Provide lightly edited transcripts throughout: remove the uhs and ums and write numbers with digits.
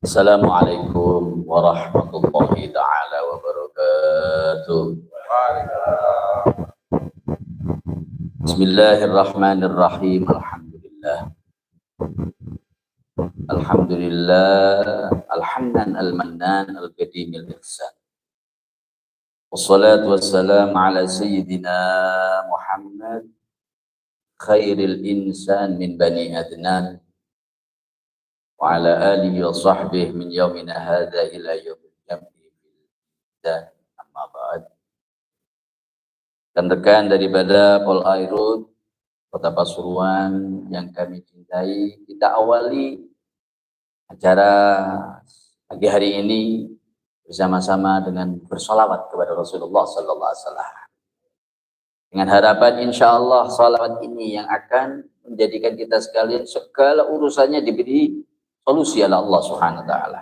Assalamualaikum warahmatullahi ta'ala wabarakatuh. Bismillahirrahmanirrahim. Alhamdulillah. Alhamdan al-mannan al-qadim al-ihsan. Wassalatu wassalamu ala sayyidina Muhammad khairil insan min bani adnan wa ala alihi wa sahbihi min yaumina hadha ila yaumil jam'i dan amma ba'd. Rekan-rekan daripada Polairut Kota Pasuruan yang kami cintai, kita awali acara pagi hari ini bersama-sama dengan bersolawat kepada Rasulullah sallallahu alaihi wasallam. Dengan harapan insyaallah salawat ini yang akan menjadikan kita sekalian segala urusannya diberi solusi oleh Allah Subhanahu wa taala.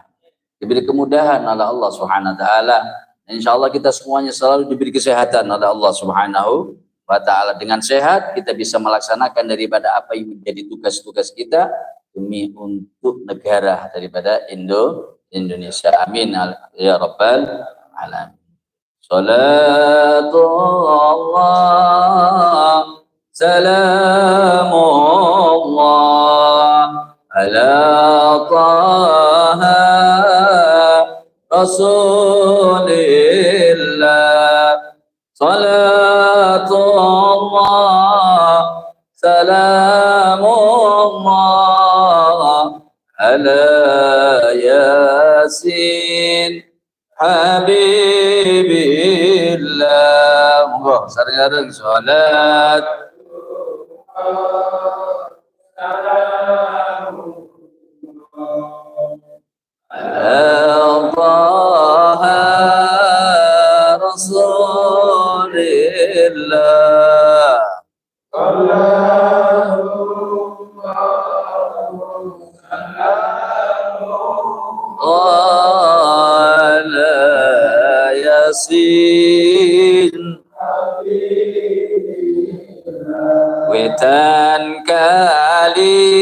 Diberi kemudahan oleh Allah Subhanahu wa taala. Insyaallah kita semuanya selalu diberi kesehatan oleh Allah Subhanahu wa taala. Dengan sehat kita bisa melaksanakan daripada apa yang menjadi tugas-tugas kita demi untuk negara daripada Indonesia. Amin ya rabbal alamin. Salatullah salamullah ala taha rasulillah. Salatullah salamullah ala yasin habibillah. Monggo sareng-sareng salat Allah Rasulillah. Ala yasin wetan kali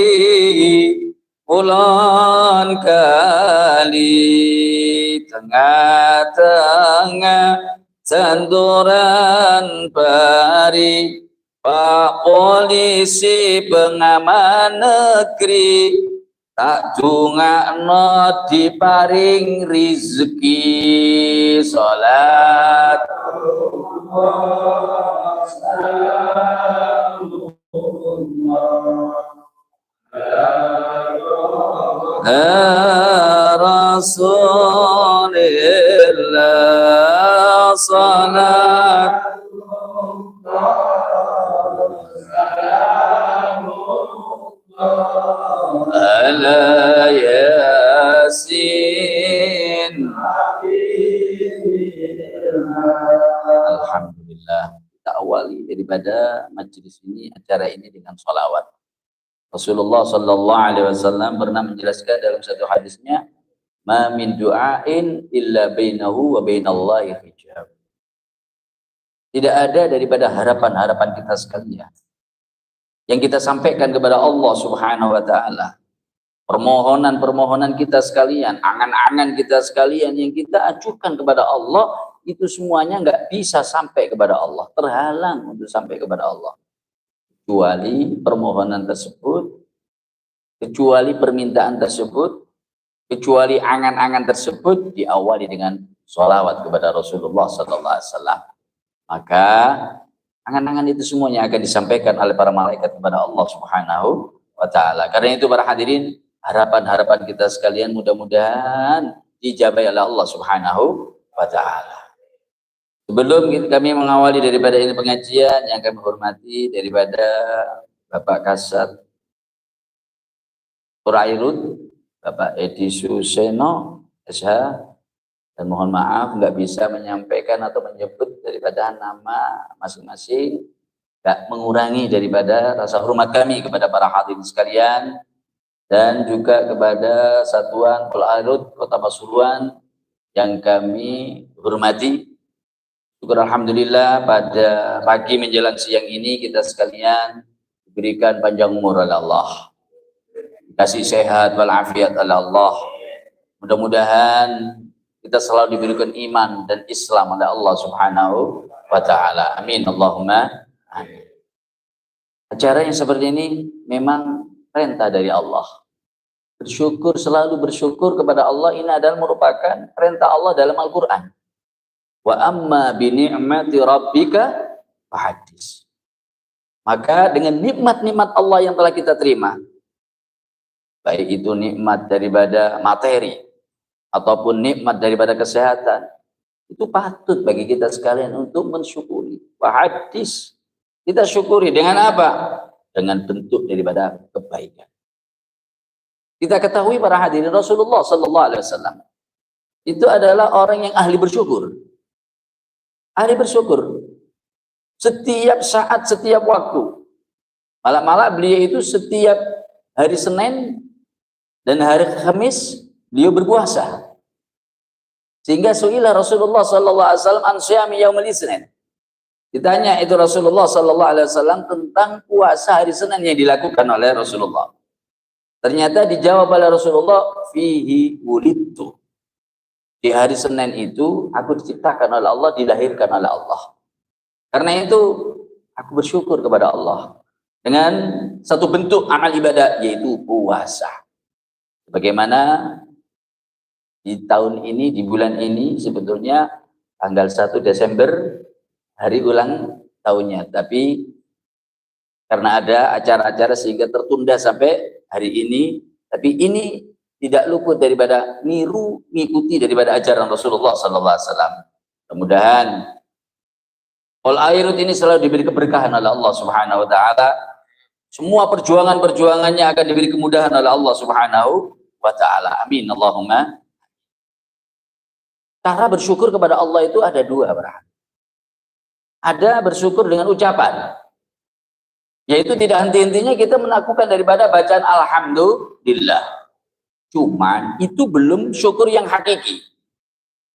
ulon kali tengah-tengah sanduran pari Pak Polisi pengaman negeri tak jungakno diparing rizki. Salat Rasulillah. Salat ala yasin. Alhamdulillah, kita awali daripada majelis ini, acara ini dengan sholawat. Rasulullah sallallahu alaihi wasallam pernah menjelaskan dalam satu hadisnya, ma min du'ain illa bainahu wa bainallahi hijab. Tidak ada daripada harapan-harapan kita sekalian yang kita sampaikan kepada Allah Subhanahu wa taala, permohonan-permohonan kita sekalian, angan-angan kita sekalian yang kita ajukan kepada Allah, itu semuanya nggak bisa sampai kepada Allah, terhalang untuk sampai kepada Allah, kecuali permohonan tersebut, kecuali permintaan tersebut, kecuali angan-angan tersebut diawali dengan sholawat kepada Rasulullah sallallahu alaihi wasallam. Maka angan-angan itu semuanya akan disampaikan oleh para malaikat kepada Allah Subhanahu wa taala. Karena itu para hadirin, harapan-harapan kita sekalian mudah-mudahan dijabai oleh Allah Subhanahu wa taala. Sebelum kami mengawali daripada ini pengajian, yang kami hormati daripada Bapak Kasat Polairut, Bapak Edi Suseno SH, dan mohon maaf nggak bisa menyampaikan atau menyebut daripada nama masing-masing, nggak mengurangi daripada rasa hormat kami kepada para hadirin sekalian dan juga kepada Satuan Polairut Kota Pasuruan yang kami hormati. Syukur alhamdulillah pada pagi menjelang siang ini kita sekalian diberikan panjang umur oleh Allah, kasih sehat walafiat oleh Allah, Mudah-mudahan kita selalu diberikan iman dan Islam oleh Allah Subhanahu wa taala. Amin Allahumma amin. Acara yang seperti ini memang perintah dari Allah. Bersyukur, selalu bersyukur kepada Allah, ini adalah merupakan perintah Allah dalam Al-Qur'an. Wa amma bi ni'mati rabbika fahaddits. Maka dengan nikmat-nikmat Allah yang telah kita terima, baik itu nikmat daripada materi ataupun nikmat daripada kesehatan, itu patut bagi kita sekalian untuk mensyukuri. Fahaddits. Kita syukuri dengan apa? Dengan bentuk daripada kebaikan. Kita ketahui para hadirin, Rasulullah sallallahu alaihi wasallam itu adalah orang yang ahli bersyukur. Ahli bersyukur setiap saat, setiap waktu. Malah beliau itu setiap hari Senin dan hari Kamis beliau berpuasa. Sehingga su'ilah Rasulullah sallallahu alaihi wasallam an syami yaumil Isnin. Ditanya itu Rasulullah sallallahu alaihi wasallam tentang puasa hari Senin yang dilakukan oleh Rasulullah. Ternyata dijawab oleh Rasulullah, fihi wulidtu. Di hari Senin itu aku diciptakan oleh Allah, dilahirkan oleh Allah. Karena itu aku bersyukur kepada Allah dengan satu bentuk amal ibadah, yaitu puasa. Bagaimana di tahun ini, di bulan ini, sebetulnya tanggal 1 Desember hari ulang tahunnya, tapi karena ada acara-acara sehingga tertunda sampai hari ini. Tapi ini tidak luput daripada mengikuti daripada ajaran Rasulullah sallallahu alaihi wasallam. Mudah-mudahan All Airut ini selalu diberi keberkahan oleh Allah Subhanahu wa taala. Semua perjuangannya akan diberi kemudahan oleh Allah Subhanahu wa taala. Amin Allahumma. Cara bersyukur kepada Allah itu ada dua, Bro. Ada bersyukur dengan ucapan, yaitu tidak henti-hentinya kita melakukan daripada bacaan alhamdulillah. Cuman itu belum syukur yang hakiki.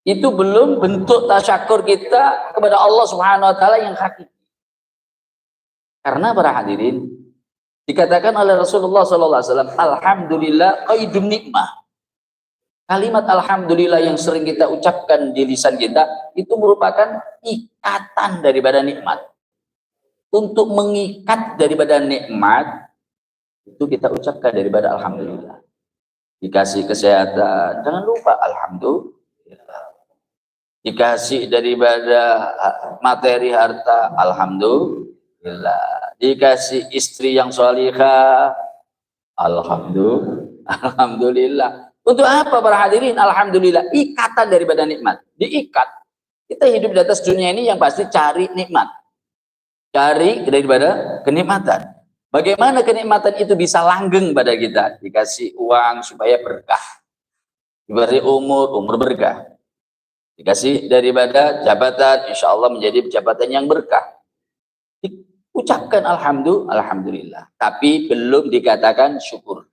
Itu belum bentuk tasyakur kita kepada Allah Subhanahu wa taala yang hakiki. Karena para hadirin, dikatakan oleh Rasulullah sallallahu alaihi wasallam, alhamdulillah qaidun nikmah. Kalimat alhamdulillah yang sering kita ucapkan di lisan kita itu merupakan ikatan daripada nikmat. Untuk mengikat daripada nikmat itu kita ucapkan daripada alhamdulillah. Dikasih kesehatan, jangan lupa alhamdulillah. Dikasih daripada materi harta, alhamdulillah. Dikasih istri yang salihah, alhamdulillah. Untuk apa para hadirin? Alhamdulillah, ikatan daripada nikmat. Diikat. Kita hidup di atas dunia ini yang pasti cari nikmat. Cari daripada kenikmatan. Bagaimana kenikmatan itu bisa langgeng pada kita? Dikasih uang supaya berkah. Diberi umur berkah. Dikasih daripada jabatan, insya Allah menjadi jabatan yang berkah. Diucapkan alhamdulillah. Tapi belum dikatakan syukur.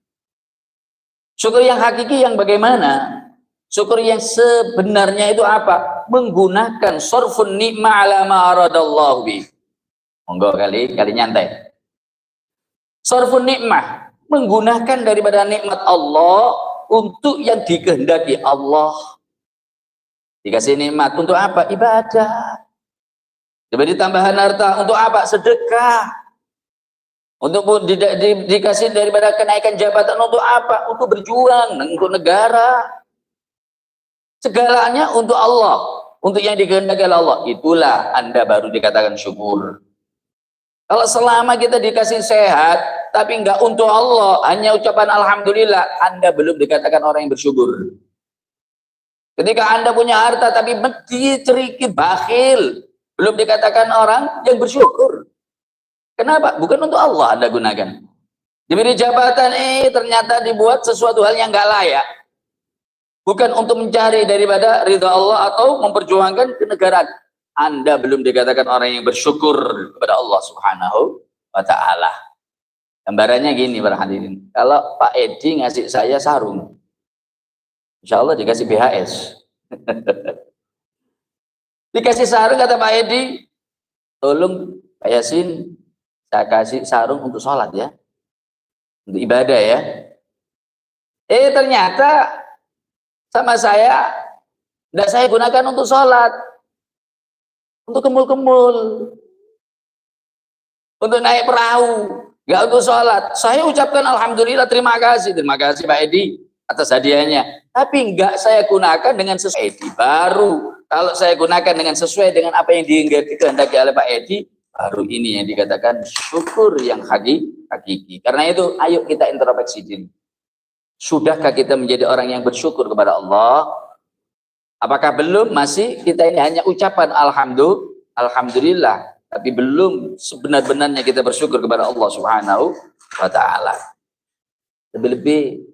Syukur yang hakiki yang bagaimana? Syukur yang sebenarnya itu apa? Menggunakan sorfun ni'ma ala ma aradallahu bih. Monggo kali nyantai. Sarfun nikmah, menggunakan daripada nikmat Allah untuk yang dikehendaki Allah. Dikasih nikmat untuk apa? Ibadah. Diberi tambahan harta untuk apa? Sedekah. Untuk dikasih daripada kenaikan jabatan untuk apa? Untuk berjuang, untuk negara. Segalanya untuk Allah, untuk yang dikehendaki Allah. Itulah Anda baru dikatakan syukur. Kalau selama kita dikasih sehat, tapi enggak untuk Allah, hanya ucapan alhamdulillah, Anda belum dikatakan orang yang bersyukur. Ketika Anda punya harta, tapi ceriki, bakhil, belum dikatakan orang yang bersyukur. Kenapa? Bukan untuk Allah Anda gunakan. Diberi jabatan, ternyata dibuat sesuatu hal yang enggak layak. Bukan untuk mencari daripada ridha Allah atau memperjuangkan kenegaraan. Anda belum dikatakan orang yang bersyukur kepada Allah Subhanahu wa ta'ala. Gambarannya gini para hadirin. Kalau Pak Edi ngasih saya sarung, insya Allah dikasih BHS. Dikasih sarung, kata Pak Edi, tolong Pak Yasin, saya kasih sarung untuk sholat ya. Untuk ibadah ya. Ternyata sama saya, tidak saya gunakan untuk sholat, untuk kemul-kemul, untuk naik perahu, nggak untuk sholat. Saya ucapkan alhamdulillah, terima kasih Pak Edi atas hadiahnya. Tapi nggak saya gunakan dengan sesuai Edi. Baru kalau saya gunakan dengan sesuai dengan apa yang dikehendaki oleh Pak Edi, baru ini yang dikatakan syukur yang hakiki. Karena itu, ayo kita introspeksi diri. Sudahkah kita menjadi orang yang bersyukur kepada Allah? Apakah belum? Masih kita ini hanya ucapan alhamdulillah, tapi belum sebenar-benarnya kita bersyukur kepada Allah Subhanahu wa Ta'ala. Lebih-lebih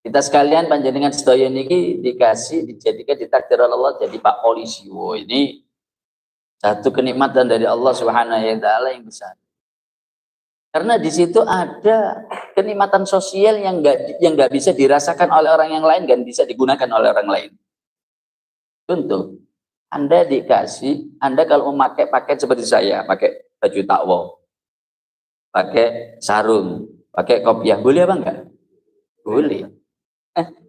kita sekalian panjenengan sedaya niki dijadikan ditakdir Allah jadi Pak Polisi. Wow, ini satu kenikmatan dari Allah Subhanahu wa Ta'ala yang besar. Karena di situ ada kenikmatan sosial yang nggak bisa dirasakan oleh orang yang lain dan bisa digunakan oleh orang lain. Contoh, Anda dikasih, Anda kalau memakai paket seperti saya, pakai baju takwa, pakai sarung, pakai kopiah, boleh apa enggak? Boleh.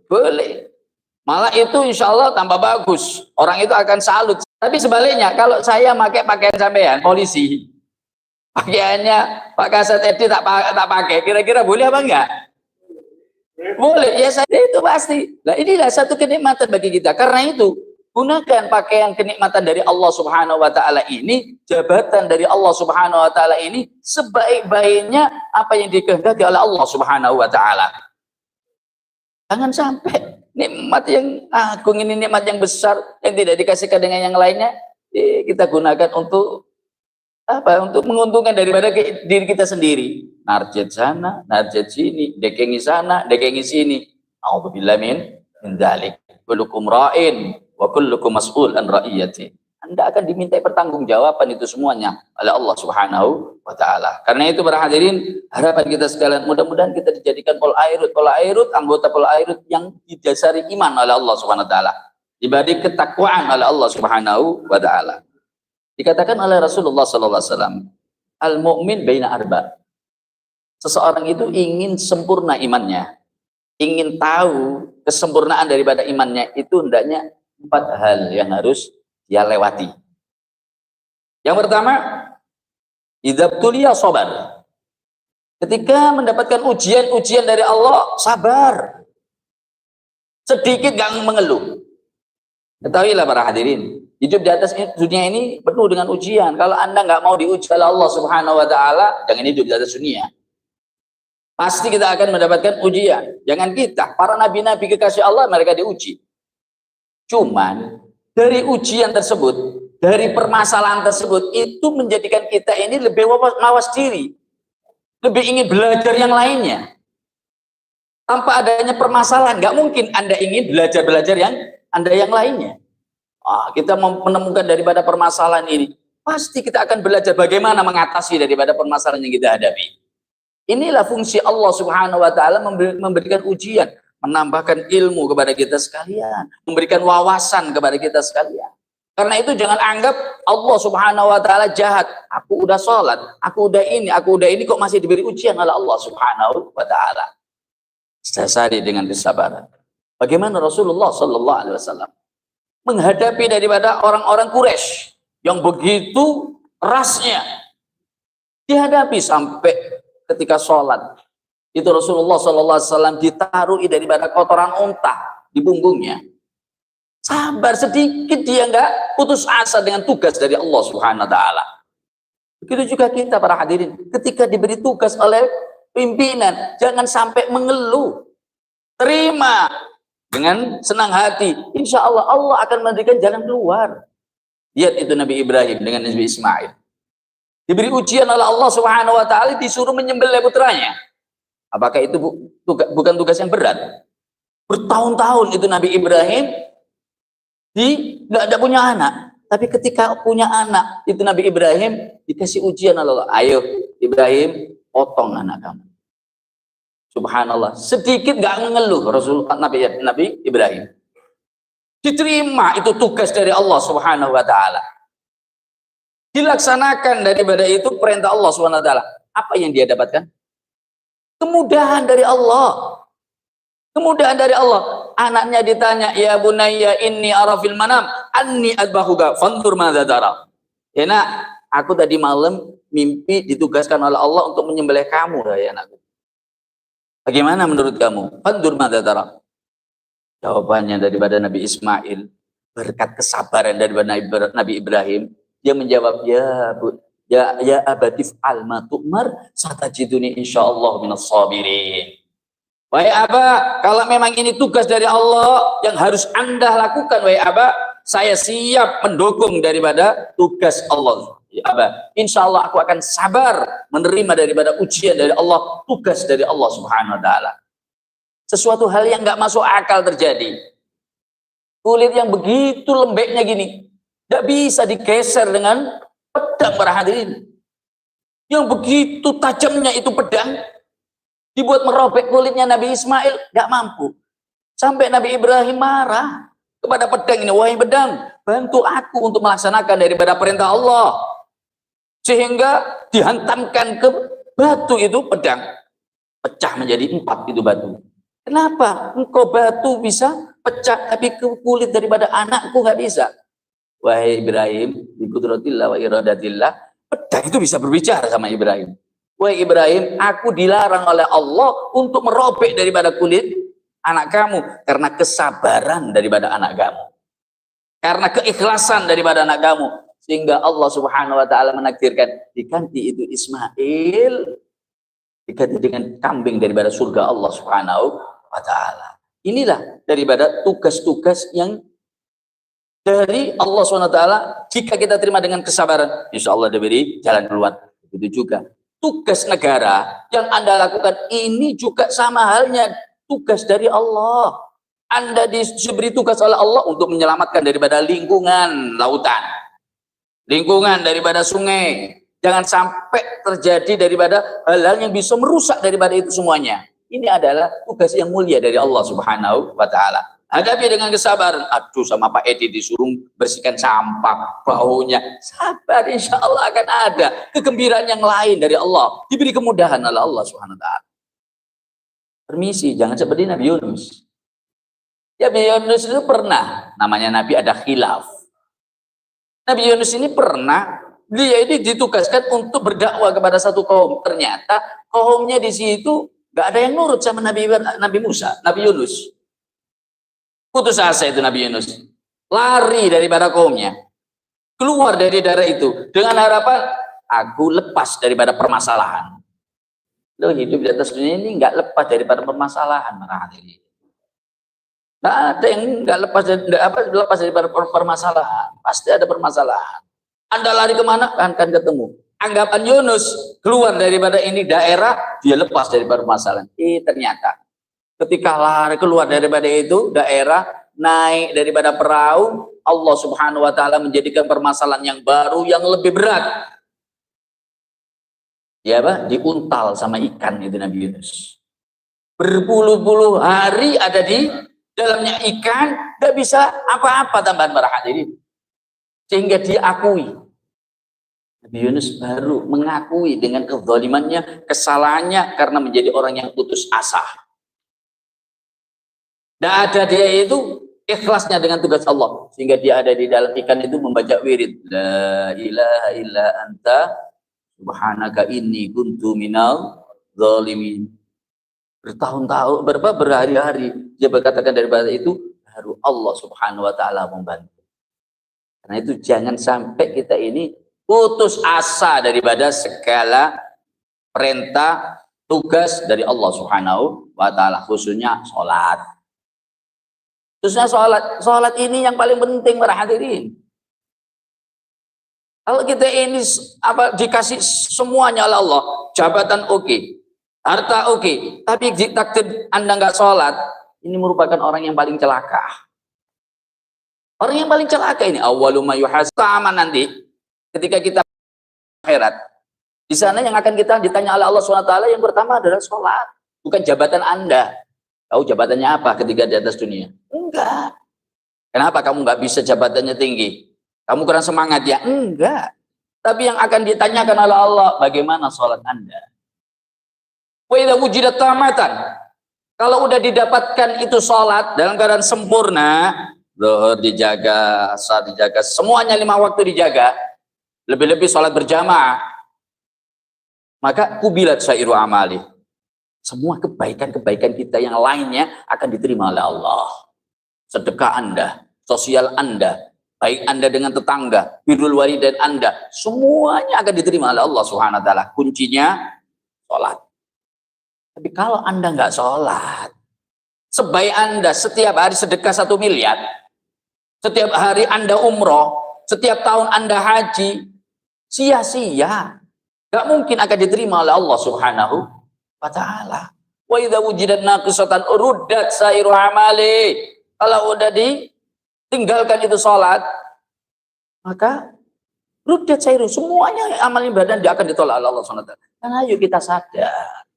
Boleh. Malah itu insya Allah tambah bagus. Orang itu akan salut. Tapi sebaliknya, kalau saya pakai pakaian sampean, polisi, pakaiannya Pak Kasat Edi tak pakai, kira-kira boleh apa enggak? Boleh, ya saya itu pasti. Nah, inilah satu kenikmatan bagi kita. Karena itu, gunakan pakaian kenikmatan dari Allah Subhanahu wa Ta'ala ini, jabatan dari Allah Subhanahu wa Ta'ala ini, sebaik-baiknya apa yang dikehendaki oleh Allah Subhanahu wa Ta'ala. Jangan sampai nikmat yang agung ini, nikmat yang besar yang tidak dikasihkan dengan yang lainnya, kita gunakan untuk apa? Untuk menguntungkan daripada diri kita sendiri. Narjet sana, narjet sini, dekengi sana, dekengi sini. A'udzubillahi min dzalik. Kullukum ra'in wa kullukum mas'ul an ra'iyati. Anda akan dimintai pertanggungjawaban itu semuanya oleh Allah Subhanahu wa Ta'ala. Karena itu para hadirin, harapan kita sekalian, mudah-mudahan kita dijadikan polairut, anggota polairut yang didasari iman oleh Allah Subhanahu wa Ta'ala, dibanding ketakwaan oleh Allah Subhanahu wa Ta'ala. Dikatakan oleh Rasulullah sallallahu alaihi wasallam, al-mu'min baina arba. Seseorang itu ingin sempurna imannya, ingin tahu kesempurnaan daripada imannya, itu hendaknya 4 hal yang harus dia lewati. Yang pertama, idzabtuliya sabar. Ketika mendapatkan ujian-ujian dari Allah, sabar. Sedikit gak mengeluh. Ketahuilah para hadirin, hidup di atas dunia ini penuh dengan ujian. Kalau Anda nggak mau diuji oleh Allah Subhanahu wa Ta'ala, jangan hidup di atas dunia. Pasti kita akan mendapatkan ujian. Jangan kita, para nabi-nabi kekasih Allah, mereka diuji. Cuman dari ujian tersebut, dari permasalahan tersebut, itu menjadikan kita ini lebih mawas diri, lebih ingin belajar yang lainnya. Tanpa adanya permasalahan, nggak mungkin Anda ingin belajar yang lainnya. Kita menemukan daripada permasalahan ini, pasti kita akan belajar bagaimana mengatasi daripada permasalahan yang kita hadapi. Inilah fungsi Allah Subhanahu wa Ta'ala, memberikan ujian, menambahkan ilmu kepada kita sekalian, memberikan wawasan kepada kita sekalian. Karena itu jangan anggap Allah Subhanahu wa Ta'ala jahat. Aku udah sholat, aku udah ini kok masih diberi ujian oleh Allah Subhanahu wa Ta'ala. Dasari dengan kesabaran. Bagaimana Rasulullah Sallallahu Alaihi Wasallam menghadapi daripada orang-orang Quraisy yang begitu kerasnya dihadapi sampai ketika sholat itu Rasulullah Sallallahu Alaihi Wasallam ditaruh daripada kotoran unta di punggungnya. Sabar sedikit, dia nggak putus asa dengan tugas dari Allah Subhanahu Wa Taala. Begitu juga kita para hadirin, ketika diberi tugas oleh pimpinan, jangan sampai mengeluh, terima dengan senang hati. Insya Allah Allah akan memberikan jalan keluar. Lihat itu Nabi Ibrahim dengan Nabi Ismail, diberi ujian oleh Allah Subhanahu wa Ta'ala, disuruh menyembelih putranya. Apakah itu bukan tugas yang berat? Bertahun-tahun itu Nabi Ibrahim nggak punya anak, tapi ketika punya anak itu Nabi Ibrahim dikasih ujian oleh Allah. Ayo Ibrahim, potong anak kamu. Subhanallah, sedikit gak mengeluh Nabi Ibrahim. Diterima itu tugas dari Allah Subhanahu wa Ta'ala. Dilaksanakan daripada itu perintah Allah Subhanahu wa Ta'ala. Apa yang dia dapatkan? Kemudahan dari Allah. Kemudahan dari Allah. Anaknya ditanya, ya bunayya inni ara fil manam anni adbahuka fanzur madza tara. Ya nak, aku tadi malam mimpi ditugaskan oleh Allah untuk menyembelih kamu, ya anakku. Bagaimana menurut kamu? Fanzur madza tara. Jawabannya daripada Nabi Ismail, berkat kesabaran daripada Nabi Ibrahim, dia menjawab, ya abatif alma tu'mar satajiduni insyaallah minas sabirin. Wahai Aba, kalau memang ini tugas dari Allah yang harus Anda lakukan, wahai Aba, saya siap mendukung daripada tugas Allah. Ya Aba, insya Allah aku akan sabar menerima daripada ujian dari Allah, tugas dari Allah Subhanahu wa Ta'ala. Sesuatu hal yang nggak masuk akal terjadi. Kulit yang begitu lembeknya gini, nggak bisa digeser dengan pedang, para hadirin. Yang begitu tajamnya itu pedang, dibuat merobek kulitnya Nabi Ismail, nggak mampu. Sampai Nabi Ibrahim marah kepada pedang ini, wahai pedang, bantu aku untuk melaksanakan daripada perintah Allah. Sehingga dihantamkan ke batu itu pedang, pecah menjadi 4 itu batu. Kenapa engkau batu bisa pecah, tapi ke kulit daripada anakku nggak bisa? Wahai Ibrahim, bi qudratillah wa iradatillah, pedang itu bisa berbicara sama Ibrahim. Wahai Ibrahim, aku dilarang oleh Allah untuk merobek daripada kulit anak kamu karena kesabaran daripada anak kamu, karena keikhlasan daripada anak kamu, sehingga Allah Subhanahu wa Ta'ala menakdirkan diganti itu Ismail, diganti dengan kambing daripada surga Allah Subhanahu wa Ta'ala. Inilah daripada tugas-tugas yang dari Allah Subhanahu wa Ta'ala. Jika kita terima dengan kesabaran, insya Allah diberi jalan keluar. Begitu juga tugas negara yang Anda lakukan ini juga sama halnya tugas dari Allah. Anda diberi tugas oleh Allah untuk menyelamatkan daripada lingkungan lautan, lingkungan daripada sungai. Jangan sampai terjadi daripada hal-hal yang bisa merusak daripada itu semuanya. Ini adalah tugas yang mulia dari Allah Subhanahu wa Ta'ala. Hadapi dengan kesabaran. Aduh, sama Pak Edi disuruh bersihkan sampah, baunya. Sabar, insya Allah akan ada kegembiraan yang lain dari Allah. Diberi kemudahan oleh Allah Subhanahu wa Ta'ala. Permisi, jangan seperti Nabi Yunus. Ya, Nabi Yunus itu pernah, namanya Nabi ada khilaf. Nabi Yunus ini pernah, dia ini ditugaskan untuk berdakwah kepada satu kaum. Ternyata kaumnya di situ gak ada yang nurut sama Nabi Musa, Nabi Yunus. Putus asa itu Nabi Yunus, lari daripada kaumnya, keluar dari daerah itu dengan harapan aku lepas daripada permasalahan. Lo hidup di atas dunia ini nggak lepas daripada permasalahan, para hadirin. Nggak ada yang nggak lepas daripada permasalahan. Pasti ada permasalahan. Anda lari kemana akan ketemu. Anggapan Yunus keluar daripada ini daerah, dia lepas daripada permasalahan. Ternyata ketika lari keluar daripada itu daerah, naik daripada perahu, Allah Subhanahu wa Ta'ala menjadikan permasalahan yang baru, yang lebih berat. Ya, diuntal sama ikan itu Nabi Yunus. Berpuluh-puluh hari ada di dalamnya ikan, gak bisa apa-apa tambahan para hadirin. Sehingga diakui. Nabi Yunus baru mengakui dengan kezalimannya, kesalahannya karena menjadi orang yang putus asa. Dan ada dia itu ikhlasnya dengan tugas Allah, sehingga dia ada di dalam ikan itu membaca wirid, la ilaha illa anta subhanaka inni kuntu minal zalimin. Bertahun-tahun, berhari-hari dia berkatakan daripada itu, baru Allah Subhanahu wa Ta'ala membantu. Karena itu jangan sampai kita ini putus asa daripada segala perintah tugas dari Allah Subhanahu wa Ta'ala, khususnya sholat. Khususnya sholat ini yang paling penting para hadirin. Kalau kita ini dikasih semuanya oleh Allah, jabatan oke, harta oke, tapi takdir Anda nggak sholat, ini merupakan orang yang paling celaka. Orang yang paling celaka ini awwalu ma yuhasab nanti ketika kita akhirat. Di sana yang akan kita ditanya oleh Allah SWT yang pertama adalah sholat, bukan jabatan Anda. Tahu jabatannya apa ketika di atas dunia? Enggak. Kenapa kamu nggak bisa jabatannya tinggi? Kamu kurang semangat ya? Enggak. Tapi yang akan ditanyakan oleh Allah, bagaimana sholat Anda? Wa idza wujidat tamatan. Kalau udah didapatkan itu sholat dalam keadaan sempurna, zuhur dijaga, asar dijaga, semuanya 5 waktu dijaga, lebih-lebih sholat berjamaah, maka kubilat syairu amali. Semua kebaikan-kebaikan kita yang lainnya akan diterima oleh Allah. Sedekah Anda, sosial Anda, baik Anda dengan tetangga, birrul walidain Anda, semuanya akan diterima oleh Allah Subhanahu wa taala. Kuncinya sholat. Tapi kalau Anda nggak sholat, sebaik Anda setiap hari sedekah 1 miliar, setiap hari Anda umroh, setiap tahun Anda haji, sia-sia. Nggak mungkin akan diterima oleh Allah Subhanahu wa ta'ala. Wa idza wujidat naqisatan ruddat sairu amali. Kalau udah ditinggalkan itu sholat, maka ruddat sairu, semuanya amal ibadah dia akan ditolak oleh Allah Subhanahu wa ta'ala. Dan ayo kita sadar.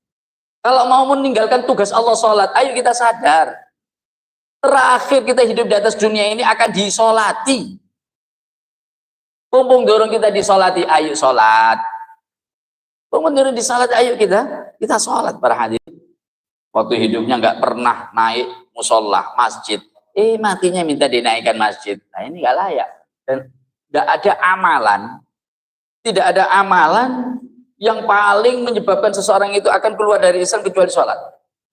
Kalau mau meninggalkan tugas Allah sholat, ayo kita sadar. Terakhir kita hidup di atas dunia ini akan disolati. Mumpung dorong kita disolati, ayo sholat. Mumpung dorong disolat, ayo kita sholat para hadirin. Waktu hidupnya nggak pernah naik musola, masjid. Matinya minta dinaikkan masjid. Nah ini nggak layak. Dan tidak ada amalan yang paling menyebabkan seseorang itu akan keluar dari Islam kecuali sholat.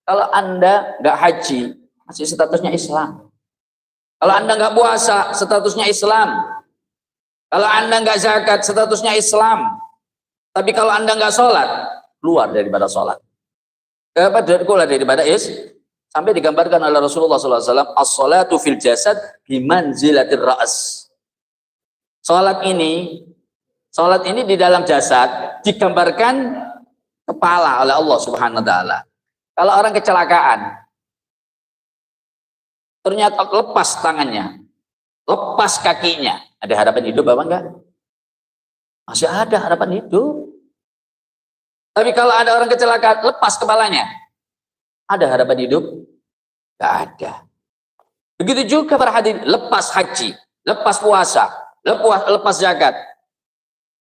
Kalau Anda nggak haji, masih statusnya Islam. Kalau Anda nggak puasa, statusnya Islam. Kalau Anda nggak zakat, statusnya Islam. Tapi kalau Anda nggak sholat, keluar daripada sholat. Keluar daripada sampai digambarkan oleh Rasulullah SAW, as-sholatu fil jasad bimanzilatir ra's. Sholat ini di dalam jasad digambarkan kepala oleh Allah Subhanahu wa taala. Kalau orang kecelakaan, ternyata lepas tangannya, lepas kakinya, ada harapan hidup apa enggak? Masih ada harapan hidup. Tapi kalau ada orang kecelakaan, lepas kepalanya, ada harapan hidup? Enggak ada. Begitu juga para hadirin, lepas haji, lepas puasa, lepas zakat,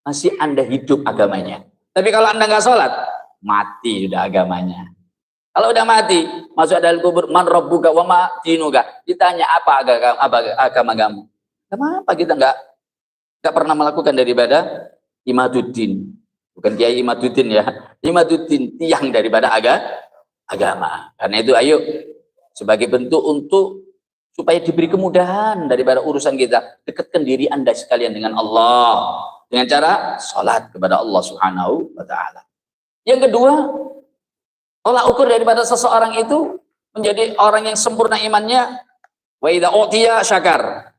masih Anda hidup agamanya. Tapi kalau Anda nggak sholat, mati udah agamanya. Kalau udah mati, masuk dalam kubur, man rabbuka wa ma dinuka. Ditanya apa agama kamu? Kenapa kita nggak pernah melakukan daripada imaduddin? Bukan Kiai Imaduddin ya. Imaduddin, tiang daripada agama. Karena itu ayo sebagai bentuk untuk supaya diberi kemudahan daripada urusan kita, dekatkan diri Anda sekalian dengan Allah. Dengan cara sholat kepada Allah Subhanahu wa ta'ala. Yang kedua, tolak ukur daripada seseorang itu menjadi orang yang sempurna imannya, wa idza utiya syakar.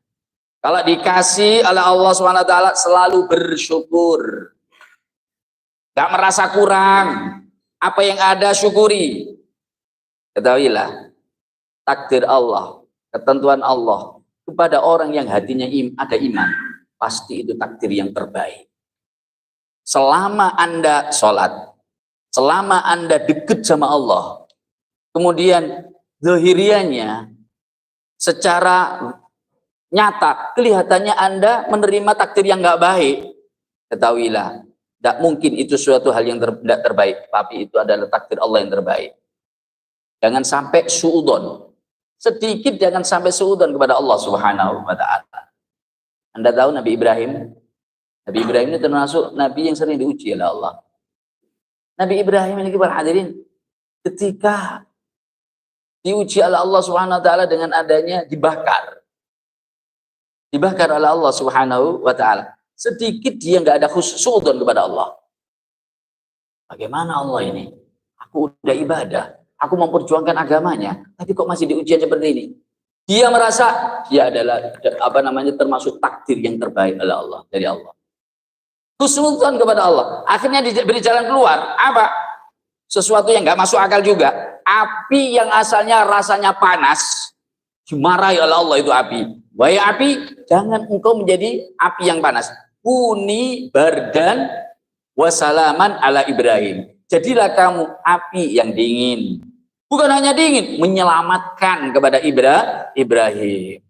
Kalau dikasih oleh Allah Subhanahu wa ta'ala selalu bersyukur. Gak merasa kurang. Apa yang ada syukuri. Ketahuilah, takdir Allah, ketentuan Allah kepada orang yang hatinya ada iman, pasti itu takdir yang terbaik. Selama Anda sholat, selama Anda dekat sama Allah, kemudian zahiriannya secara nyata kelihatannya Anda menerima takdir yang nggak baik, ketahuilah, tidak mungkin itu suatu hal yang tidak terbaik, tapi itu adalah takdir Allah yang terbaik. Jangan sampai suudon, sedikit jangan sampai suudon kepada Allah Subhanahu wa ta'ala. Anda tahu Nabi Ibrahim? Nabi Ibrahim ini termasuk Nabi yang sering diuji oleh Allah. Nabi Ibrahim ini para hadirin, ketika diuji oleh Allah Subhanahu wa ta'ala dengan adanya dibakar oleh Allah Subhanahu wa ta'ala. Sedikit dia nggak ada khusudon kepada Allah. Bagaimana Allah ini? Aku udah ibadah, aku memperjuangkan agamanya, tapi kok masih diujian seperti ini? Dia merasa dia adalah termasuk takdir yang terbaik oleh Allah, dari Allah. Khusnudzon kepada Allah. Akhirnya diberi jalan keluar. Apa? Sesuatu yang nggak masuk akal juga. Api yang asalnya rasanya panas, dimarahi oleh Allah itu api. Wahai api, jangan engkau menjadi api yang panas. Kuni bardan wasalaman ala Ibrahim. Jadilah kamu api yang dingin. Bukan hanya dingin, menyelamatkan kepada Ibrahim.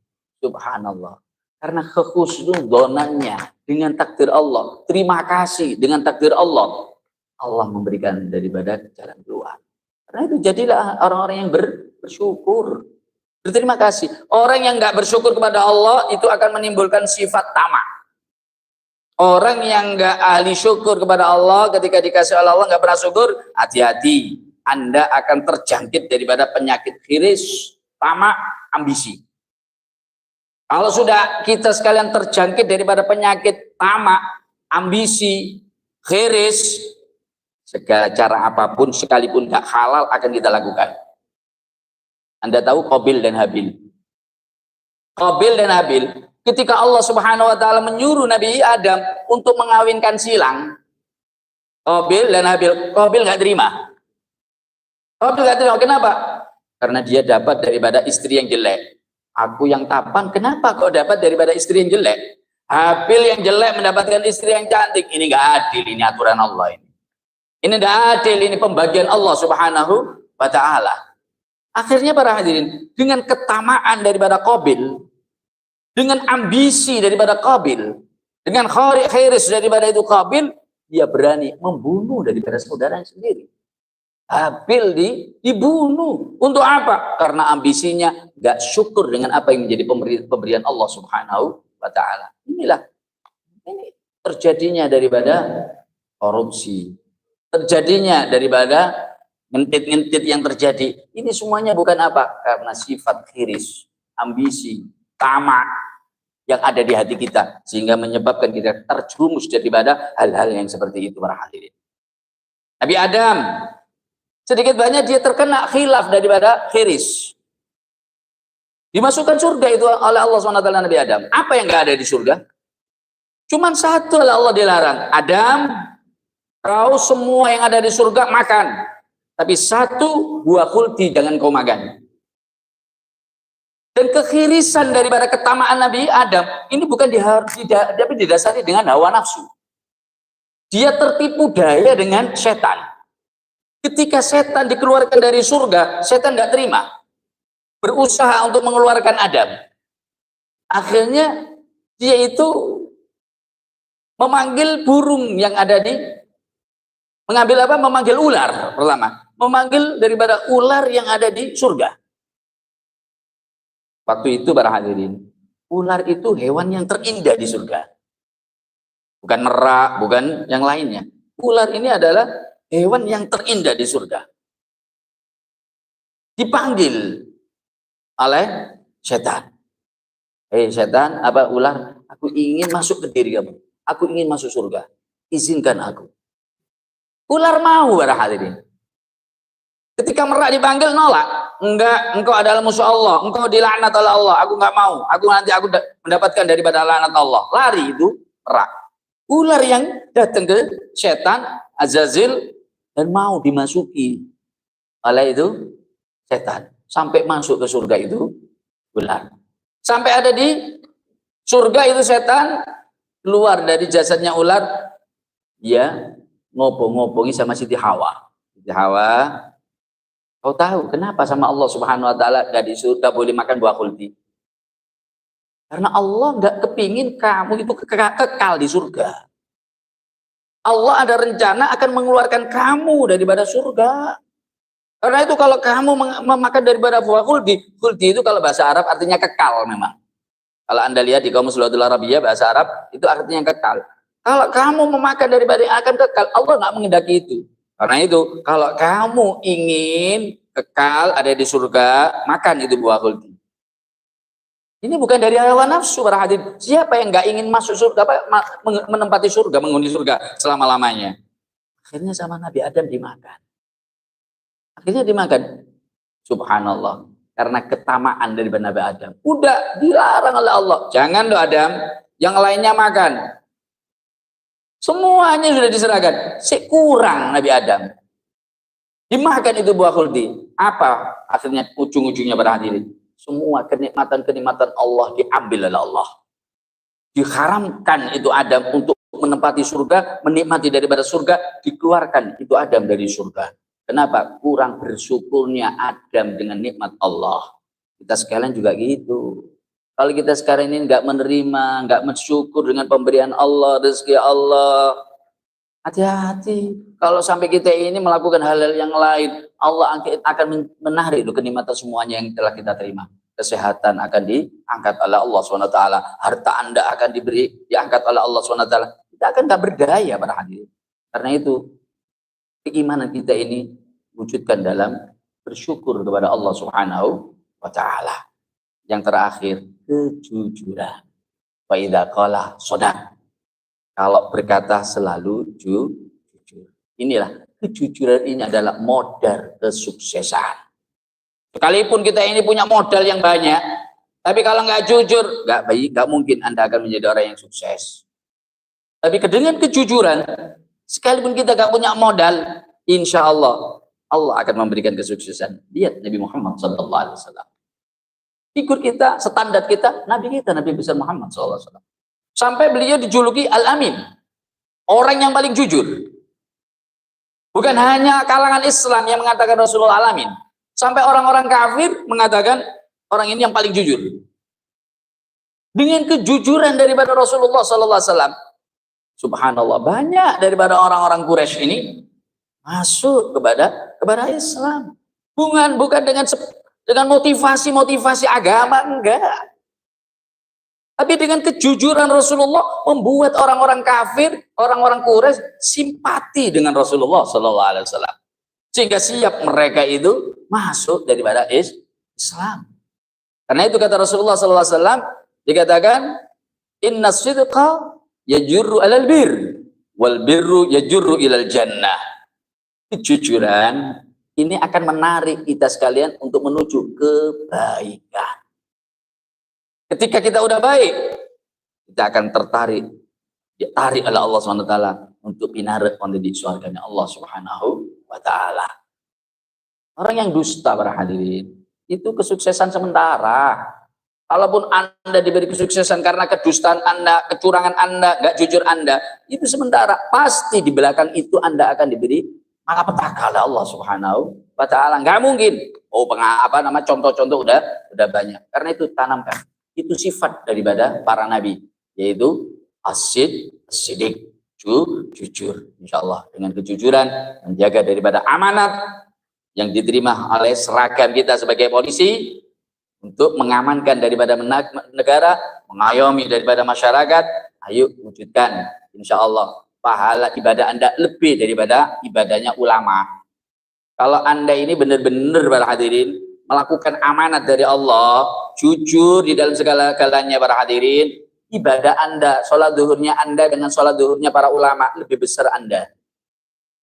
Subhanallah. Karena kekhusnudonannya dengan takdir Allah. Terima kasih dengan takdir Allah. Allah memberikan daripada jalan keluar. Karena itu jadilah orang-orang yang bersyukur. Berterima kasih. Orang yang nggak bersyukur kepada Allah itu akan menimbulkan sifat tamak. Orang yang nggak ahli syukur kepada Allah ketika dikasih oleh Allah nggak pernah syukur, hati-hati. Anda akan terjangkit daripada penyakit khiris, tamak, ambisi. Kalau sudah kita sekalian terjangkit daripada penyakit tamak, ambisi, khiris, segala cara apapun sekalipun nggak halal akan kita lakukan. Anda tahu Qabil dan Habil. Qabil dan Habil, ketika Allah Subhanahu wa taala menyuruh Nabi Adam untuk mengawinkan silang, Qabil dan Habil, Qabil nggak terima. Qabil nggak terima, kenapa? Karena dia dapat daripada istri yang jelek. Aku yang tampan, kenapa kau dapat daripada istri yang jelek? Habil yang jelek mendapatkan istri yang cantik. Ini nggak adil, ini aturan Allah ini. Ini nggak adil, ini pembagian Allah Subhanahu wa taala. Akhirnya para hadirin, dengan ketamaan daripada Qabil, dengan ambisi daripada Qabil, dengan khiris daripada itu Qabil, dia berani membunuh daripada saudaranya sendiri. Habil dibunuh. Untuk apa? Karena ambisinya gak syukur dengan apa yang menjadi pemberian Allah Subhanahu wa taala. Inilah ini terjadinya daripada korupsi, terjadinya daripada ngentit-ngentit yang terjadi. Ini semuanya bukan apa? Karena sifat khiris, ambisi, tamak yang ada di hati kita, sehingga menyebabkan kita terjerumus daripada hal-hal yang seperti itu para hadirin. Nabi Adam sedikit banyak dia terkena khilaf daripada khiris. Dimasukkan surga itu oleh Allah SWT Nabi Adam. Apa yang gak ada di surga? Cuman satu oleh Allah dilarang. Adam, kau semua yang ada di surga makan. Tapi satu buah khuldi jangan kau makan. Dan kekhirisan daripada ketamaan Nabi Adam ini bukan didasari dengan hawa nafsu. Dia tertipu daya dengan setan. Ketika setan dikeluarkan dari surga, setan tidak terima. Berusaha untuk mengeluarkan Adam. Akhirnya dia itu memanggil burung yang ada di, mengambil apa? Memanggil ular pertama. Memanggil daripada ular yang ada di surga. Waktu itu para hadirin, ular itu hewan yang terindah di surga. Bukan merak, bukan yang lainnya. Ular ini adalah hewan yang terindah di surga. Dipanggil oleh setan. Hei setan, apa ular? Aku ingin masuk ke diri kamu. Aku ingin masuk surga. Izinkan aku. Ular mau para hadirin. Ketika merak dipanggil nolak. Enggak, engkau adalah musuh Allah. Engkau dilaknat oleh Allah. Aku enggak mau. Aku mendapatkan daripada laknat Allah. Lari itu merak. Ular yang datang ke setan, Azazil, dan mau dimasuki oleh itu setan. Sampai masuk ke surga itu ular. Sampai ada di surga itu setan, keluar dari jasadnya ular, dia ngobong-ngobongi sama Siti Hawa. Siti Hawa, kau tahu kenapa sama Allah Subhanahu wa taala gak boleh makan buah khuldi? Karena Allah nggak kepingin kamu itu kekal di surga. Allah ada rencana akan mengeluarkan kamu daripada surga. Karena itu kalau kamu memakan daripada buah khuldi, khuldi itu kalau bahasa Arab artinya kekal memang. Kalau Anda lihat di Kamus Lughatul Arabiyyah bahasa Arab itu artinya kekal. Kalau kamu memakan daripada yang akan kekal, Allah nggak mengendaki itu. Karena itu kalau kamu ingin kekal ada di surga, makan itu buah khuldi. Ini bukan dari hawa nafsu para hadirin. Siapa yang nggak ingin masuk surga, menempati surga, menghuni surga selama-lamanya? Akhirnya sama Nabi Adam dimakan. Akhirnya dimakan. Subhanallah. Karena ketamaan dari Nabi Adam. Udah dilarang oleh Allah. Jangan loh Adam, yang lainnya makan. Semuanya sudah diserahkan. Kurang Nabi Adam. Dimakan itu buah khuldi. Apa akhirnya ujung-ujungnya para hadirin? Semua kenikmatan-kenikmatan Allah diambil oleh Allah. Diharamkan itu Adam untuk menempati surga, menikmati daripada surga, dikeluarkan itu Adam dari surga. Kenapa? Kurang bersyukurnya Adam dengan nikmat Allah. Kita sekalian juga gitu. Kalau kita sekarang ini nggak menerima, nggak bersyukur dengan pemberian Allah, rezeki Allah, Hati-hati. Kalau sampai kita ini melakukan hal-hal yang lain, Allah akan menarik kenikmatan semuanya yang telah kita terima. Kesehatan akan diangkat oleh Allah SWT. Harta Anda akan diangkat oleh Allah SWT. Kita akan tak berdaya para hadirin. Karena itu, keimanan kita ini wujudkan dalam bersyukur kepada Allah Subhanahu wa Ta'ala. Yang terakhir, kejujuran. Wa idza qala shadaq. Kalau berkata selalu jujur. Inilah kejujuran, ini adalah modal kesuksesan. Sekalipun kita ini punya modal yang banyak, tapi kalau nggak jujur, nggak mungkin Anda akan menjadi orang yang sukses. Tapi dengan kejujuran, sekalipun kita nggak punya modal, insya Allah akan memberikan kesuksesan. Lihat Nabi Muhammad SAW. Figur kita, standar kita, Nabi besar Muhammad SAW. Sampai beliau dijuluki Al-Amin, orang yang paling jujur. Bukan hanya kalangan Islam yang mengatakan Rasulullah Al-Amin, sampai orang-orang kafir mengatakan orang ini yang paling jujur. Dengan kejujuran daripada Rasulullah SAW, subhanallah, banyak daripada orang-orang Quraisy ini masuk kepada Islam. Bukan dengan motivasi agama, enggak. Tapi dengan kejujuran Rasulullah membuat orang-orang kafir, orang-orang Quraisy simpati dengan Rasulullah SAW. Sehingga siap mereka itu masuk daripada Islam. Karena itu kata Rasulullah SAW, dikatakan, Inna sidqa yajurru alal bir, wal birru yajurru ilal jannah. Kejujuran ini akan menarik kita sekalian untuk menuju kebaikan. Ketika kita udah baik, kita akan ditarik oleh Allah SWT untuk pinaret di surganya Allah Subhanahu wa Ta'ala. Orang yang dusta para hadirin, itu kesuksesan sementara. Kalaupun Anda diberi kesuksesan karena kedustaan Anda, kecurangan Anda, gak jujur Anda, itu sementara. Pasti di belakang itu Anda akan diberi malapetaka oleh Allah Subhanahu wa Ta'ala. Gak mungkin. Contoh-contoh udah banyak. Karena itu tanamkan. Itu sifat daripada para nabi, yaitu as-siddiq, jujur. Insyaallah dengan kejujuran menjaga daripada amanat yang diterima oleh seragam kita sebagai polisi untuk mengamankan daripada negara, mengayomi daripada masyarakat. Ayo wujudkan insyaallah pahala ibadah Anda lebih daripada ibadahnya ulama. Kalau Anda ini benar-benar para hadirin melakukan amanat dari Allah, jujur di dalam segala-galanya para hadirin, ibadah Anda, sholat zuhurnya Anda dengan sholat zuhurnya para ulama lebih besar Anda.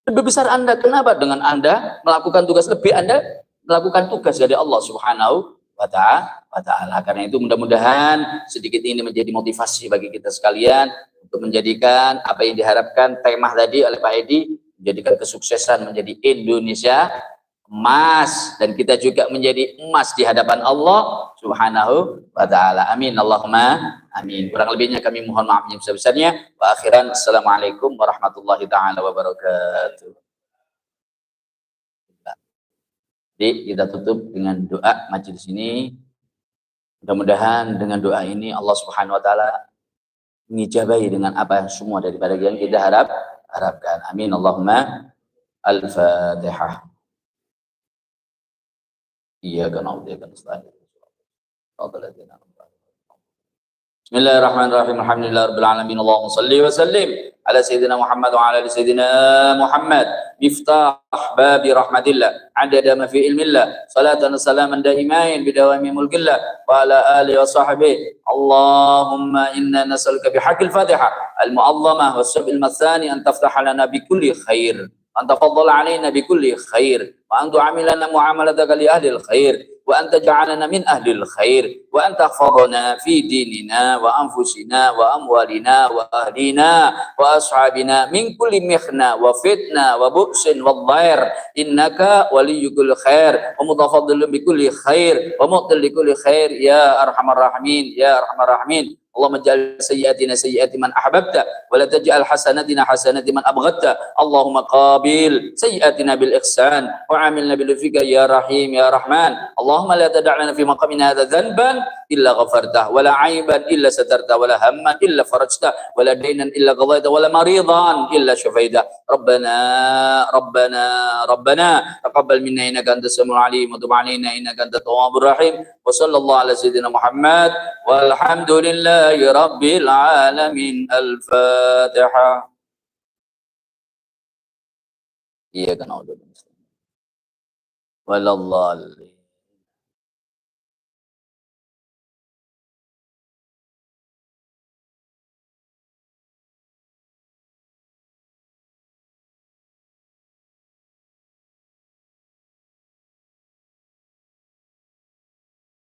Lebih besar Anda, kenapa? Dengan Anda melakukan tugas lebih, Anda melakukan tugas dari Allah Subhanahu wa Ta'ala. Karena itu mudah-mudahan sedikit ini menjadi motivasi bagi kita sekalian untuk menjadikan apa yang diharapkan tema tadi oleh Pak Edi, menjadikan kesuksesan menjadi Indonesia emas, dan kita juga menjadi emas di hadapan Allah Subhanahu wa Ta'ala. Amin Allahumma amin. Kurang lebihnya kami mohon maaf yang sebesar-besarnya. Wa akhiran, assalamualaikum warahmatullahi ta'ala wabarakatuh. Jadi kita tutup dengan doa majelis ini. Mudah-mudahan dengan doa ini Allah Subhanahu wa Ta'ala mengijabahi dengan apa yang semua daripada yang kita harapkan. Amin Allahumma. Al-Fatihah. Iyyaka na'budu wa iyyaka nasta'in. Bismillahirrahmanirrahim. Alhamdulillahirabbil alamin. Allahumma shalli wa sallim ala sayyidina Muhammad wa ala ali sayyidina Muhammad. Miftah babi rahmatillah, adada ma fi ilmillah, salatan salaman daimain bidawami mulkillah wa ala alihi wa sahbihi. Allahumma inna nas'aluka bihaqqil Fatihah al-mu'azzamah was sab'il mathani an taftaha lana bi kulli khair. أن تفضل علينا بكل خير وأن تعاملنا معاملتك لأهل الخير وأن تجعلنا من أهل الخير وأن تحفظنا في ديننا وأنفسنا وأموالنا وأهلنا وأصحابنا من كل مخنة وفتنة وبؤس والضير إنك ولي كل خير ومتفضل بكل خير ومؤتل لكل خير يا أرحم الراحمين يا أرحم الراحمين. اللهم اجعل سيئاتنا سيئات من أحببت ولا تجعل حسناتنا حسنات من أبغضت. اللهم قابل سيئاتنا بالإحسان وعاملنا بلطفك يا رحيم يا رحمن. اللهم لا تدع لنا في مقامنا هذا ذنبا إلا غفرته ولا عيبا إلا سترته ولا هما إلا فرجته ولا دينا إلا قضيته ولا مريضا إلا شفيته ربنا ربنا ربنا تقبل منا إنك أنت السميع العليم وتب علينا إنك أنت التواب الرحيم وصلى الله على سيدنا محمد والحمد لله رب العالمين. الفاتحة. إياك نعبد ولا الضالين.